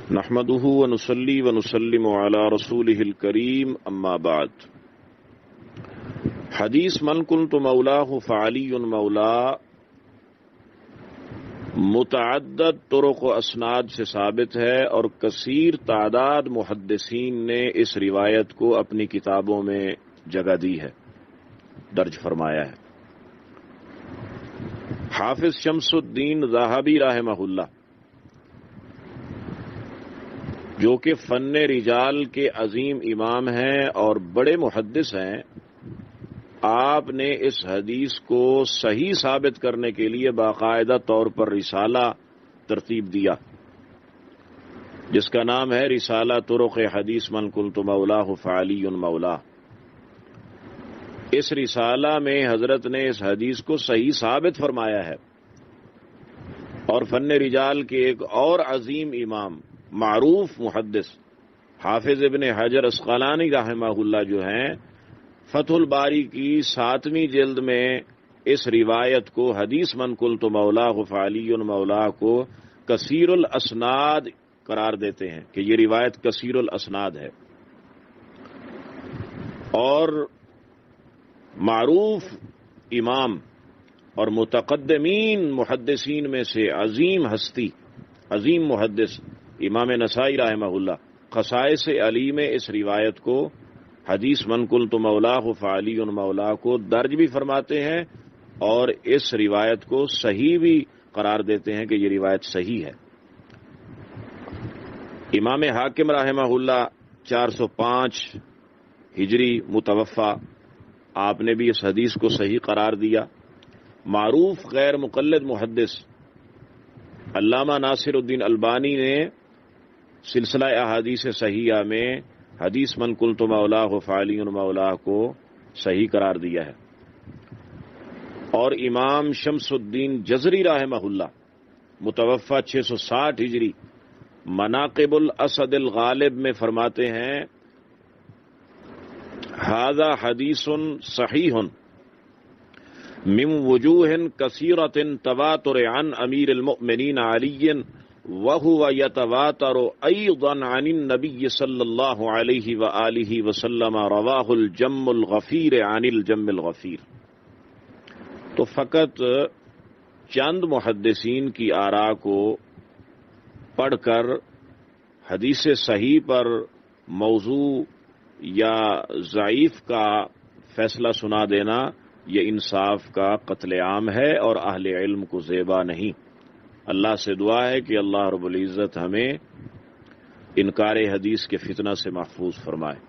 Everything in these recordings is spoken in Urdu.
نحمده ونصلي ونسلم على رسوله الكريم اما بعد. حدیث من كنت مولاه فعلی مولا متعدد طرق و اسناد سے ثابت ہے اور کثیر تعداد محدثین نے اس روایت کو اپنی کتابوں میں جگہ دی ہے، درج فرمایا ہے۔ حافظ شمس الدین ذہبی رحمہ اللہ، جو کہ فن رجال کے عظیم امام ہیں اور بڑے محدث ہیں، آپ نے اس حدیث کو صحیح ثابت کرنے کے لیے باقاعدہ طور پر رسالہ ترتیب دیا، جس کا نام ہے رسالہ طرق حدیث من قلت مولاه فعلی مولا۔ اس رسالہ میں حضرت نے اس حدیث کو صحیح ثابت فرمایا ہے، اور فن رجال کے ایک اور عظیم امام معروف محدث حافظ ابن حجر عسقلانی رحمہ اللہ جو ہیں، فتح الباری کی 7ویں جلد میں اس روایت کو حدیث من قلت مولاه فعلی مولا کو کثیر الاسناد قرار دیتے ہیں کہ یہ روایت کثیر الاسناد ہے، اور معروف امام اور متقدمین محدثین میں سے عظیم ہستی، عظیم محدث امام نسائی رحمہ اللہ خصائص علی میں اس روایت کو حدیث من قلت مولاه فعلی مولا کو درج بھی فرماتے ہیں اور اس روایت کو صحیح بھی قرار دیتے ہیں کہ یہ روایت صحیح ہے۔ امام حاکم رحمہ اللہ 405 ہجری متوفا، آپ نے بھی اس حدیث کو صحیح قرار دیا۔ معروف غیر مقلد محدث علامہ ناصر الدین البانی نے سلسلہ احادیث صحیحہ میں حدیث من قلت مولاه فعلی مولا کو صحیح قرار دیا ہے، اور امام شمس الدین جزری رحمہ اللہ متوفا 660 ہجری مناقب الاسد الغالب میں فرماتے ہیں ھذا حدیث صحیح من وجوہ کثیرۃ تواتر عن امیر المؤمنین علی وهو يتواتر ايضا عن النبي صلی اللہ علیہ وآلہ وسلم رواہ الجم الغفیر عن الجم الغفیر۔ تو فقط چند محدثین کی آراء کو پڑھ کر حدیث صحیح پر موضوع یا ضعیف کا فیصلہ سنا دینا یہ انصاف کا قتل عام ہے اور اہل علم کو زیبا نہیں۔ اللہ سے دعا ہے کہ اللہ رب العزت ہمیں انکار حدیث کے فتنہ سے محفوظ فرمائے۔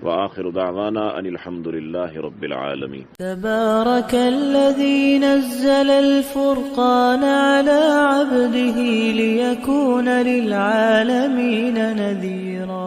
وآخر دعوانا ان الحمد للہ رب العالمین۔ تبارک الذی نزل الفرقان على عبده ليكون للعالمین نذیرا۔